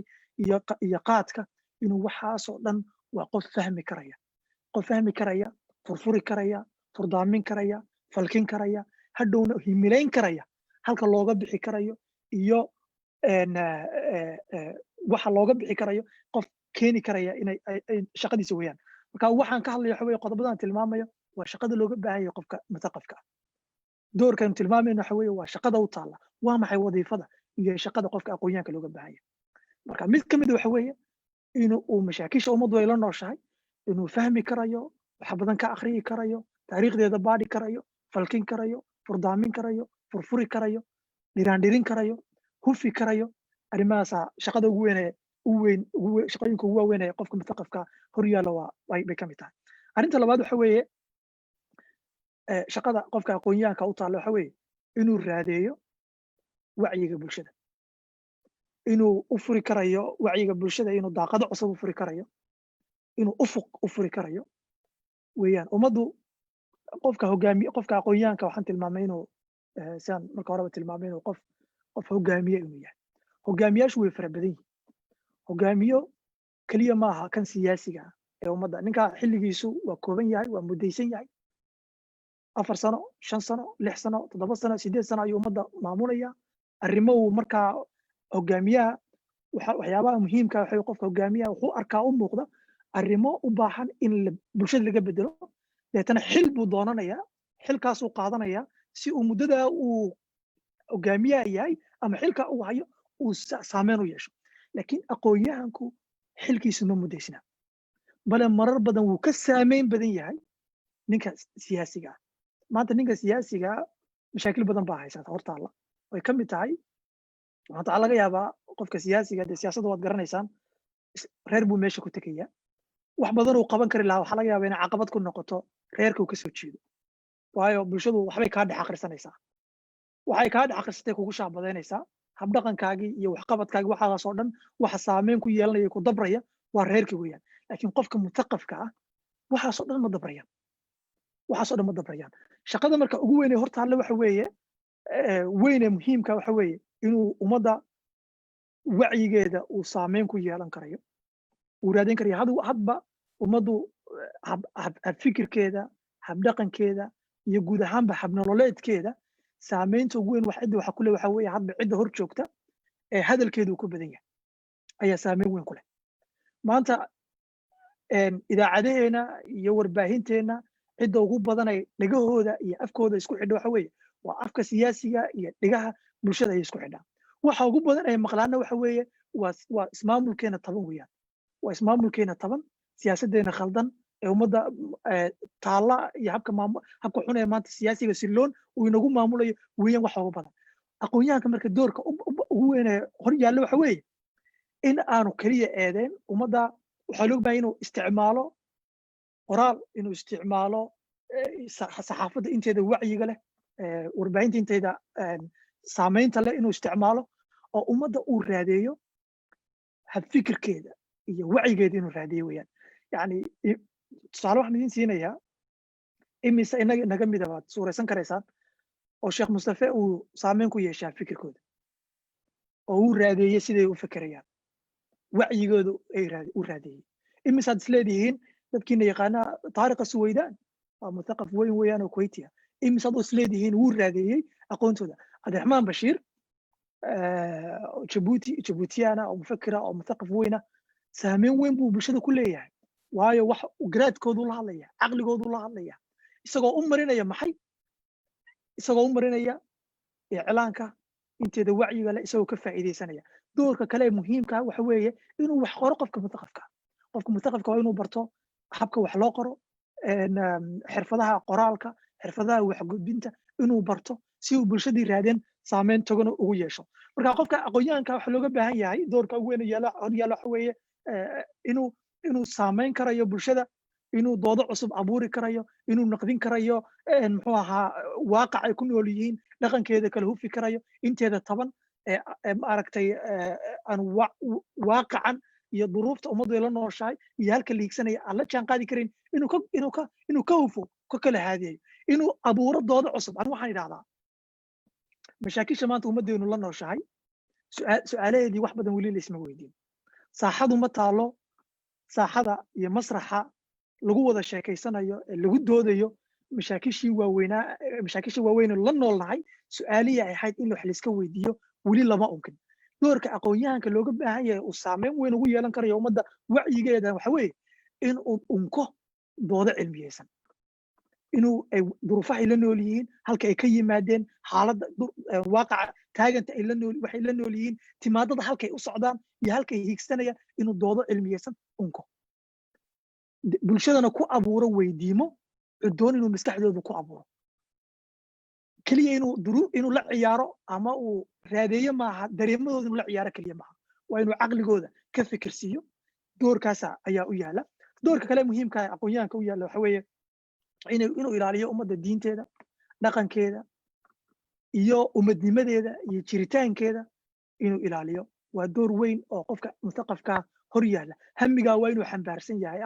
iyo qaadka inuu waxaasoo dhan waa qof fahmi karaya furfuri karaya furdaamin karaya falkin karaya hadhowna himilayn karaya halka looga bixi karayo iyo waxa looga bixi karayo qof keeni karaya inay shaqadiisa weeyaan marka waxaan ka hadlayo waxa weeye qodobadan tilmaamayo waa shaqada looga baahan yahay qofka muthaqafka doorkan tilmaamayna waxa weeye waa shaqada u taalla waa maxay wadiifada iyo shaqada qofka aqoonyahanka looga baahan yahay marka mid ka mid waxa weeye inuu mashaakisha ummaddu ay la nooshahay inuu fahmi karayo wax badan ka akhriyi karayo taariikhdeeda baadhi karayo falkin karayo furdaamin karayo furfuri karayo dhiraandhirin karayo hufi karayo arrimahaasa shaqada ugu weyn ee shaqooyinka ugu waaweyn ee qofka mutaqafka hor yaalla bay ka mid tahay. arrinta labaad waxa weeye shaqada qofka aqoonyahanka u taalla waxa weeye inuu raadeeyo wacyiga bulshada, inuu u furi karayo wacyiga bulshada, inuu daaqado cusub u furi karayo, inuu ufuq u furi karayo weeyaan. ummaddu qofka aqoonyahanka waxaan tilmaamay inuu sidaan marka horeba tilmaamay inuu qof hogaamiye inuu yahay. hogaamiyaashu way fara badan yihiin. hogaamiyo keliya maaha kan siyaasiga ah ee ummadda. ninka xilligiisu waa kooban yahay, waa muddaysan yahay. 4 sano, 5 sano, 6 sano, 7 sano, 8 sano ayuu ummadda maamulaya. arrimo uu markaa hogaamiyaha waxyaabaha muhiimka ah waxa qofka hogaamiyaha wuxuu arkaa u muuqda arrimo u baahan in bulshada laga bedelo. deetana xil buu doonanayaa, xilkaasuu qaadanayaa si uu muddada uu hogaamiyaha yahay ama xilka uu hayo uu saameyn u yeesho. laakiin aqoonyahanku xilkiisu ma muddaysna, bale marar badan wuu ka saameyn badan yahay ninka siyaasiga ah. maanta ninka siyaasiga mashaakil badan baa haysata hortaalla. way ka mid tahay maanta waxaa laga yaabaa qofka siyaasiga dee siyaasadda waad garanaysaan, reer buu meesha ku tegaya. wax badan uu qaban kari lahaa waxaa laga yaabaa inay caqabad ku noqoto reerka uu ka soo jeedo. waayo bulshadu waxbay kaa dhex akhrisanaysaa. waxay kaa dhex akhrisatay kugu shaabadaynaysaa. habdhaqankaagii iyo waxqabadkaagii waxaasoo dhan waxa saameyn ku yeelanaya ku dabraya waa reerkii weeyaan. laakiin qofka mutaqafka ah waxaasoo dhan ma dabrayaan. waxaasoo dhan ma dabrayaan. shaqada marka ugu weyn ee hortaalla waxa weeye weyn ee muhiimka waxa weeye inuu ummadda wacyigeeda uu saameyn ku yeelan karayo, uu raadin karayo hadba ummaddu habfikirkeeda, habdhaqankeeda iyo guud ahaanba habnololeedkeeda saameynta ugu weyn waxa ku leh waxa weeye hadba cidda hor joogta ee hadalkeedu ku badan yahay ayaa saameyn weyn ku leh. maanta idaacadaheena iyo warbaahinteena cidda ugu badanay dhegahooda iyo afkooda isku xidha waxa weeye waa afka siyaasiga iyo dhegaha bulshada ay isku xidhaan. waxa ugu badan ay maqlaana waxa weeye waa ismaamulkeena taban weeyaan. waa ismaamulkeena taban, siyaasaddeena khaldan ee ummadda taalla iyo habka xun ee maanta siyaasiga silloon uu inagu maamulayo weeyaan waxa ugu badan. aqoonyahanka marka doorka ugu weyn ee hor yaalla waxa weeye in aanu keliya eedeen ummadda. waxaa loo baahan inuu isticmaalo qoraal, inuu isticmaalo saxaafadda inteeda wacyiga leh, warbaahinta inteeda saameynta leh inuu isticmaalo oo ummadda uu raadeeyo habfikirkeeda iyo wacyigeeda inuu raadeeyo weeyaan. yacni tusaale waxaan idiin siinayaa imise inaga mida baad suuraysan karaysaan oo sheekh mustafe uu saameyn ku yeeshay habfikirkooda oo uu raadeeyey siday u fekerayaan, wacyigoodu uu raadeeyey. imisaad isleedihiin dadkiina yaqaana taariqa suweydaan waa mutaqaf weyn weeyaan oo kuwaitiya. imisaad isleedihiin wuu raadeeyey aqoontooda. cabdiraxmaan bashiir jabuutiyana oo mufakira oo mutaqaf weyna saameyn weyn buu bulshada ku leeyahay. waayo wax garaadkoodu la hadlaya, caqligoodu la hadlaya, isagoo u marinaya maxay? isagoo u marinaya iclaanka inteeda wacyiga leh, isagoo ka faa'iidaysanaya. doorka kale ee muhiimka waxa weeye inuu wax qoro qofka mutaqafka. qofka mutaqafka waa inuu barto habka wax loo qoro, xirfadaha qoraalka, xirfadaha waxgudbinta inuu barto si uu bulshadii raadeen saameyn togana ugu yeesho. marka qofka aqoonyahanka waxa looga baahan yahay doorka ugu weyn hor yaalla waxa weeye inuu saameyn karayo bulshada, inuu doodo cusub abuuri karayo, inuu naqdin karayo muxuu ahaa waaqac ay ku nool yihiin, dhaqankeeda kala hufi karayo, inteeda taban maaragtay aan waaqacan iyo duruufta ummaddu ay la nooshahay iyo halka liigsanaya aan la jaan qaadi karayn inuu ka hufo ka kala haadiyayo, inuu abuuro doodo cusub. anigu waxaan idhahdaa mashaakisha maanta ummaddeenu la nooshahay su-aalaheedii wax badan weli laysma weydiin. saaxadu ma taalo, saaxada iyo masraxa lagu wada sheekaysanayo ee lagu doodayo mashaakishii waaweyn la noolnahay su-aalihii ay ahayd in wax layska weydiiyo weli lama unkin. doorka aqoonyahanka looga baahan yahay uu saameyn weyn ugu yeelan karayo ummadda wacyigeeda waxa weeye in uu unko doodo cilmiyeysan, inuu ay duruufahay la nool yihiin, halka ay ka yimaadeen, xaaladda waaqaca taaganta waxay la nool yihiin, timaadada halkay u socdaan iyo halkay hiigsanayaan, inuu doodo cilmiyeysan unko. bulshadana ku abuuro weydiimo cudoon inuu maskaxdooda ku abuuro. keliya inuu la ciyaaro ama uu raadeeyo maaha, dareemadooda inuu la ciyaaro keliya maaha. waa inuu caqligooda ka fikirsiiyo doorkaasa ayaa u yaala doorka kale muhiimka ah aqoonyahanka u yaala waxa weeye inuu ilaaliyo ummadda diinteeda dhaqankeeda iyo ummadnimadeeda iyo jiritaankeeda inuu ilaaliyo waa door weyn oo qofka mustaqafka hor yaala hamigaa waa inuu xambaarsan yahay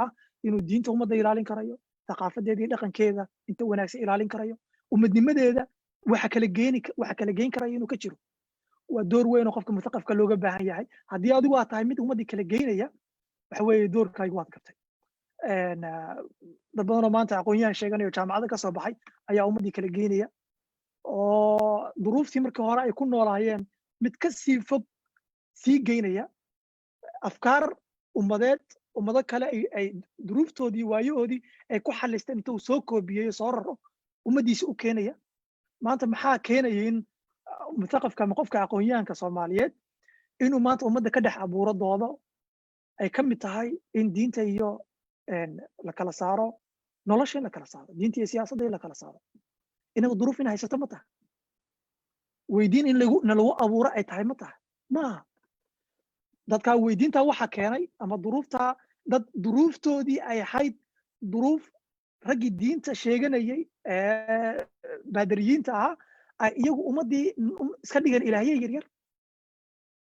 inuu diinta ummadda ilaalin karayo thaqaafadeeda iyo dhaqankeeda inta wanaagsan ilaalin karayo ummadnimadeeda waxa kala geyn karayo inuu ka jiro waa door weyn oo qofka mustaqafka looga baahan yahay haddii adigu aad tahay mid ummaddii kala geynaya waxa weeye doorkaygu waad gartay dad badanoo maanta aqoonyahan sheeganayo jaamacada ka soo baxay ayaa ummaddii kala geynaya oo duruuftii markii hore ay ku noolaayeen mid ka sii fog sii geynaya afkaar ummado kale ay duruuftoodii waayahoodii ay ku xalisteen inta uu soo koobiyeyo soo raro ummaddiisa u keenaya maanta maxaa keenaya in mustaqafka ama qofka aqoonyahanka soomaaliyeed inuu maanta ummadda ka dhex abuuro doodo ay ka mid tahay in diinta iyo la kala saaro nolosha in la kala saaro diinta iyo siyaasadda in la kala saaro inagu duruuf in haysato ma tahay weydiin in lagu abuuro ay tahay ma tahay maaha dadkaa weydiintaa waxa keenay ama dad duruuftoodii ay ahayd duruuf raggii diinta sheeganayay baadariyiinta ahaa ay iyagu ummaddii iska dhigeen ilaahye yaryar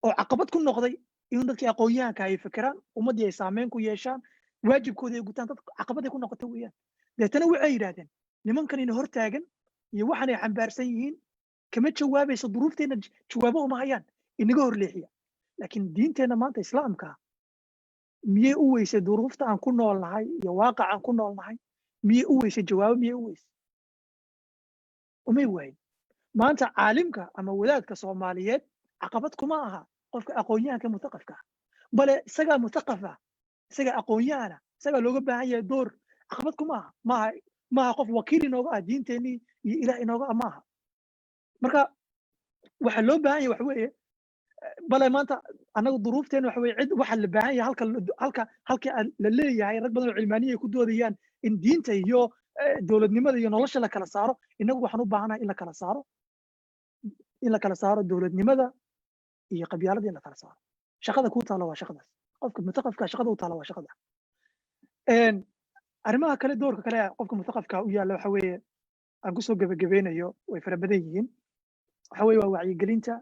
oo caqabad ku noqday in dadkii aqoonyahanka ay fikiraan ummaddii ay saameyn ku yeeshaan waajibkoodii ay gutaan dad caqabaday ku noqotay weeyaan deetana waxay yidhaahdeen nimankan ina hortaagan iyo waxan ay xambaarsan yihiin kama jawaabayso duruufteenna jawaabo uma hayaan inaga horleexiya laakiin diinteenna maanta islaamka miyay u weysay duruufta aan ku nool nahay iyo waaqac aan ku nool nahay miyay u weysay jawaabo miyay u weysay umay waayin maanta caalimka ama wadaadka soomaaliyeed caqabad kuma aha qofka aqoonyahanka mustaqafka bale isagaa mustaqafa isagaa aqoonyahana isagaa looga baahan yahay door caqabad kuma aha maaha qof wakiil inooga ah diinteennii iyo ilaah inooga ah maaha marka waxa loo baahan yahay waxa weeye bale maanta annagu duruufteena waxa weye cid waxa la baahan yahay halka la leeyahay rag badan oo cilmaaniya ay ku doodayaan in diinta iyo dowladnimada iyo nolosha la kala saaro inagu waxaan u baahanahay in la kala saaro dowladnimada iyo qabyaalada in la kala saaro shaqada ku taala waa shaqadaas qofka mustaqafka shaqada u taala waa shaqada arrimaha kale doorka kale qofka mustaqafka u yaalla waxa weeye aan kusoo gebagabeynayo way fara badan yihiin waxa weeye waa wacyigelinta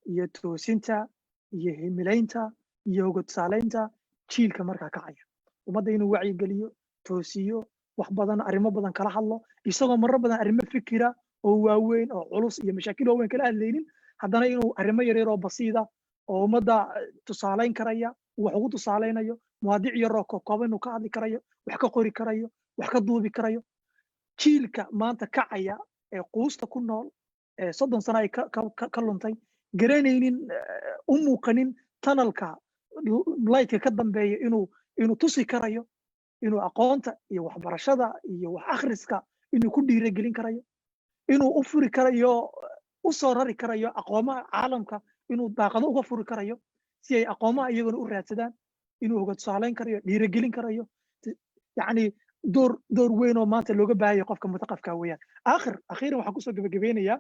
iyo toosinta iyo himilaynta iyo hoga tusaalaynta jiilka markaa kacaya ummadda inuu wacyigeliyo toosiyo wax badan arrimo badan kala hadlo isagoo marar badan arrimo fikira oo waaweyn oo culus iyo mashaakil waaweyn kala hadlaynin haddana inuu arrimo yaryar oo basiida oo ummadda tusaalayn karaya wax ugu tusaalaynayo mawaadiic yaroo kooban inuu ka hadli karayo wax ka qori karayo wax ka duubi karayo jiilka maanta kacaya ee quusta ku nool ee 30 sano ay ka luntay garanaynin u muuqanin tanalka lightka ka dambeeya inuu tusi karayo inuu aqoonta iyo waxbarashada iyo wax akhriska inuu ku dhiirigelin karayo inuu u furi karayo u soo rari karayo aqoomaha caalamka inuu daaqado uga furi karayo si ay aqoomaha iyaguna u raadsadaan inuu hoga tusaalayn karayo dhiirigelin karayo yacni door weyn oo maanta looga baahayo qofka mutaqafka weeyaan akhiiran waxaan kusoo gebagabeynayaa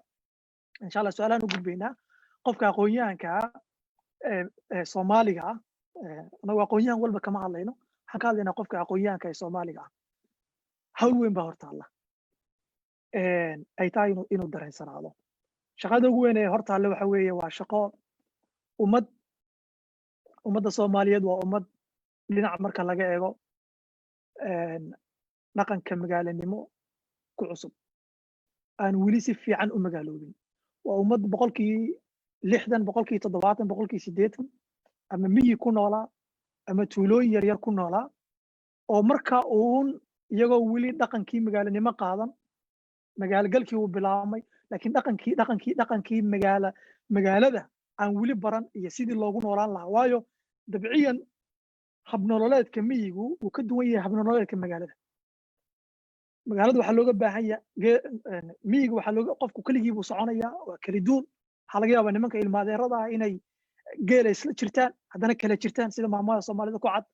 insha allah su-aalahan u gudbaynaa qofka aqoonyahanka ee soomaaliga ah anagu aqoonyahan walba kama hadlayno waxaan ka hadlaynaa qofka aqoonyahanka ee soomaaliga ah hawl weyn baa hortaalla ay tahay inuu dareensanaado shaqada ugu weyn ee hortaalle waxa weeye waa shaqo ummadda soomaaliyeed waa ummad dhinac marka laga eego dhaqanka magaalanimo ku cusub aan weli si fiican u magaaloobin waa ummad 60 70 80 ama miyi ku noolaa ama tuulooyin yaryar ku noolaa oo marka uun iyagoo weli dhaqankii magaalanimo qaadan magaalogalkii uu bilaabmay laakiin dhaqankii magaalada aan weli baran iyo sidii loogu noolaan lahaa waayo dabciyan habnololeedka miyigu wuu ka duwan yahay habnololeedka magaalada waxaa looga baahan yahay miyiga qofku keligii buu soconayaa waa keli duun waxaa laga yaabaa nimanka ilmaadeerada ah inay geela isla jirtaan haddana kala jirtaan sida maamada soomaalida ku cad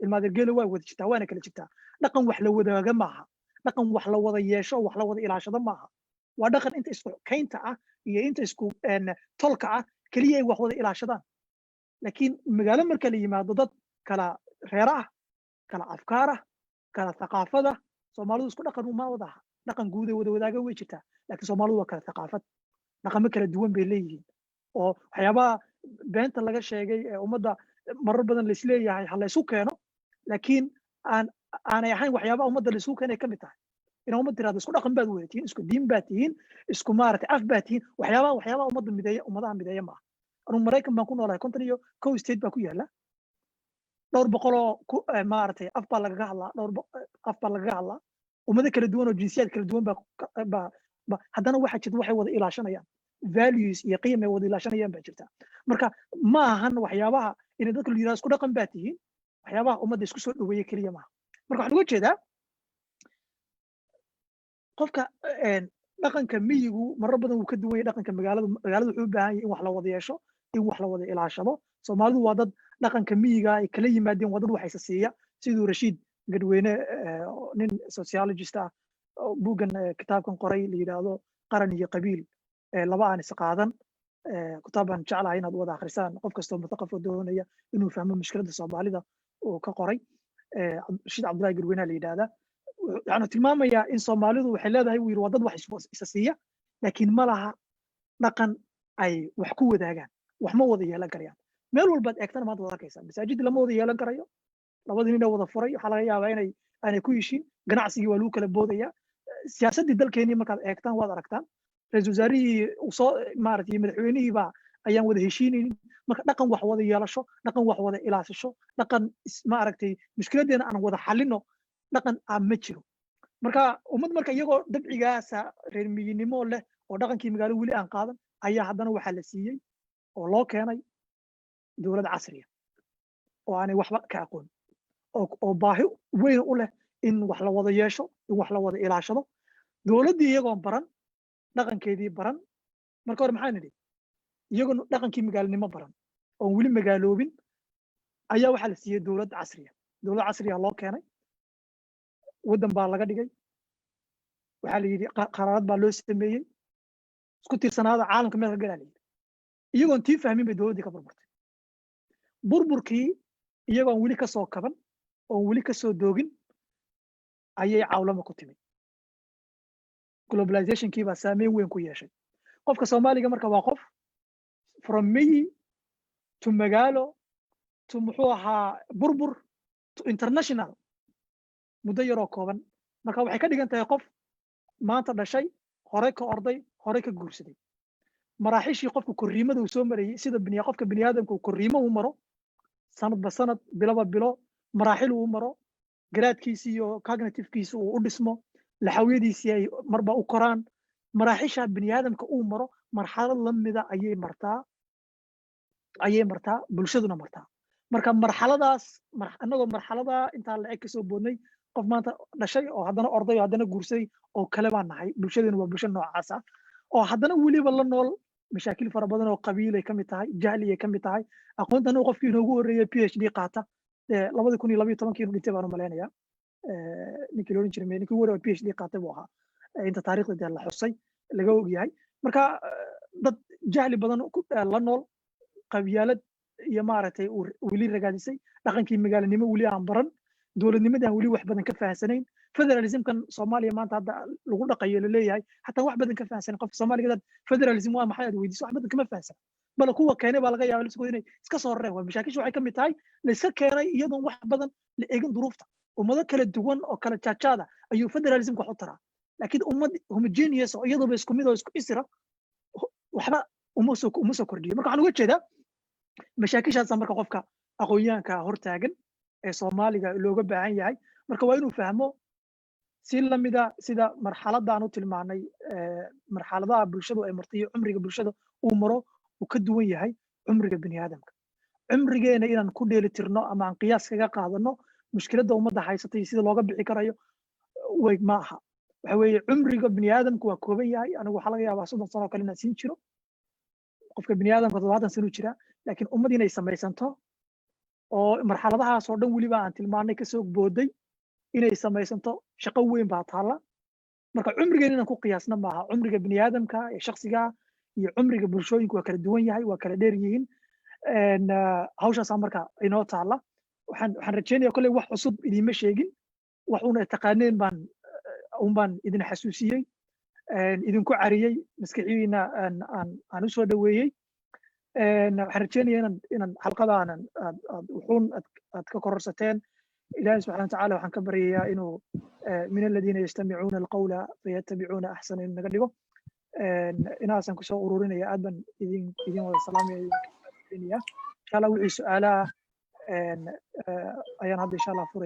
ilmaadeer geela waa wada jirtaa waana kala jirtaa dhaqan wax la wadaaga maaha dhaqan wax la wada yeesho wax la wada ilaashado maaha waa dhaqan inta isku kaynta ah iyo inta isku tolka ah keliya ay wax wada ilaashadaan laakiin magaalo marka la yimaado dad kala reero ah kala afkaar ah kala thaqaafad ah soomaalidu isku dhaqan uma wada aha dhaqan guud ee wada wadaagan way jirtaa laakiin soomaalidu waa kala thaqaafad dhaqamo kala duwan bay leeyihiin oo waxyaabaha beenta laga sheegay ee ummadda marar badan laisleeyahay ha laysu keeno laakiin aanay ahayn waxyaabaha ummadda laysugu keenay ka mid tahay inaa ummad tirahdo isku dhaqan baad wada tihiin isku diin baad tihiin isku maaragtay af baad tihiin waxyaabaha ummadda mideeya ummadaha mideeya maaha anugu maraykan baan ku noolahay 51 state baa ku yaala dhowr boqoloo maaragtay af baa lagaga hadlaa af baa lagaga hadlaa ummado kala duwan oo jinsiyaad kala duwan baa haddana waxaa jirta waxay wada ilaashanayaan values iyo qiim ay wada ilaashanayaan baa jirta marka ma ahan waxyaabaha inay dadka la yidhahdo isku dhaqan baa tihiin waxyaabaha ummadda isku soo dhoweeya keliya maaha marka waxaan uga jeedaa qofka dhaqanka miyigu marar badan wuu ka duwan yahay dhaqanka magaalada wuxuu u baahan yahay in wax la wada yeesho in wax la wada ilaashado soomaalidu waa dad dhaqanka miyiga ay kala yimaadeen waa dad wax isa siiya siduu rashiid gadweyne nin sociologist ah buuggan kitaabkan qoray la yidhaahdo qaran iyo qabiil laba aan is qaadan kitaabaan jeclahay inaad wada akhrisaan qof kastoo muthaqaf oo doonaya inuu fahmo mushkiladda soomaalida uu ka qoray rashiid cabdullahi gadweyne la yidhaahdaa waxaanu tilmaamayaa in soomaalidu waxay leedahay wuu yidhi waa dad wax isa siiya laakiin ma laha dhaqan ay wax ku wadaagaan wax ma wada yeelan karayaan meel walbaad eegtana maanta wad arkaysaa masaajidda lama wada yeelan karayo labadii nin ee wada furay waxaa laga yaabaa aanay ku heshiin ganacsigii waa lagu kala boodaya siyaasaddii dalkeenii markaad eegtaan waad aragtaan ra-iisul wasaarihii soo maaragtay iyo madaxweynihiiba ayaan wada heshiinaynin marka dhaqan wax wada yeelasho dhaqan wax wada ilaasasho dhaqan maaragtay mushkiladeena aan wada xalino dhaqan ma jiro marka ummad marka iyagoo dabcigaasa reer miyinnimo leh oo dhaqankii magaalo weli aan qaadan ayaa haddana waxaa la siiyey oo loo keenay dowlad casriya oo aanay waxba ka aqoon oo baahi weyn u leh in wax la wada yeesho in wax la wada ilaashado dowladdii iyagoon baran dhaqankeedii baran marka hore maxaa nidhi iyagoon dhaqankii magaalanimo baran oon weli magaaloobin ayaa waxaa la siiyey dowlad casriya loo keenay waddan baa laga dhigay waxaa la yidhi qaraarad baa loo sameeyey isku tiirsanaada caalamka meel ka galaa la yidhi iyagoon tii fahmin bay dowladdii ka burburtay burburkii iyagoon weli ka soo kaban oon weli ka soo doogin ayay cawlama ku timid globalizationkii baa saameyn weyn ku yeeshay qofka soomaaliga marka waa qof from miyi to magaalo to muxuu ahaa burbur to international muddo yaroo kooban marka waxay ka dhigan tahay qof maanta dhashay horey ka orday horey ka guursaday maraaxishii qofka korriimada uu soo marayay sida qofka biniaadamka uu korriimo u maro sanadba sanad biloba bilo maraaxil uu maro garaadkiisi iyo cognitivekiisi uu u dhismo laxawiyadiisii ay marba u koraan maraaxisha biniaadamka uu maro marxalad la mida ayay martaa bulshaduna martaa marka marxaladaas annagoo marxaladaa intaa lacag kasoo boodnay qof maanta dhashay oo haddana orday oo haddana guursaday oo kale baan nahay bulshadeenu waa bulsho noocaas ah oo haddana weliba la nool mashaakil fara badan oo qabiilay ka mid tahay jahli ay ka mid tahay aqoontan uu qofkii inoogu horreeyay PhD qaata 2012 inuu dhintay baan u malaynayaa ninkii la oran jiray ninkii ugu horreeyay PhD qaatay buu ahaa inta taariikhda la xusay laga ogyahay marka dad jahli badan la nool qabyaalad iyo maaragtay weli ragaadisay dhaqankii magaalanimo weli aan baran dowladnimadaan weli wax badan ka fahansanayn federalismkan soomaaliya maanta hadda lagu dhaqayo la leeyahay hataa wax badan ka fahansanan qofka soomaaliga dad federalism waa maxay aad weydiiso wax badan kama fahansan bal kuwa keenay baa laga yaabaa lisku inay iska soo rareen waa mashaakisha waxay ka mid tahay la iska keenay iyadoon wax badan la eegin duruufta ummado kala duwan oo kala jaajaada ayuu federalismka wax u taraa laakiin ummad homogeneous oo iyadooba isku mid oo isku isira waxba uma soo kordhiyo marka waxaan uga jeedaa mashaakishaasa marka qofka aqoonyahanka hortaagan ee soomaaliga looga baahan yahay marka waa inuu fahmo si lamida sida marxaladaan u tilmaanay marxaladaha bulshadu ay martay iyo cumriga bulshada uu maro uu ka duwan yahay cumriga biniaadamka cumrigeena inaan ku dheeli tirno ama aan qiyaas kaga qaadano mushkiladda ummadda haysatay sida looga bixi karayo way ma aha waxa weeye cumriga biniaadamku waa kooban yahay anigu waxaa laga yaabaa 30 sano oo kale inaan siin jiro qofka biniaadamka 70 sano jira laakiin ummad inay samaysanto oo marxaladahaas oo dhan weliba aan tilmaanay kasoo booday inay samaysanto shaqo weyn baa taalla marka cumrigeena inaan ku qiyaasna maaha cumriga biniaadamka ee shakhsiga iyo cumriga bulshooyinku waa kala duwan yahay waa kala dheer yihiin hawshaasaa marka inoo taalla waxaan rajaynayaa kolley wax cusub idiinma sheegin wax una taqaaneen baan idin xasuusiyey idinku cariyey maskaxidiina aan u soo dhoweeyey waxaan rajaynaya inaan xalqadaanan wuxuun aad ka kororsateen ilaahay subxana watacaala waxaan ka baryayaa inuu min aladiina yastamicuuna alqawla fayattabicuuna axsana in naga dhigo inaasaan kusoo ururinaya aad baan idin wada salaamaya insha allah wixii su-aalaha ayaan hadda insha allah furaya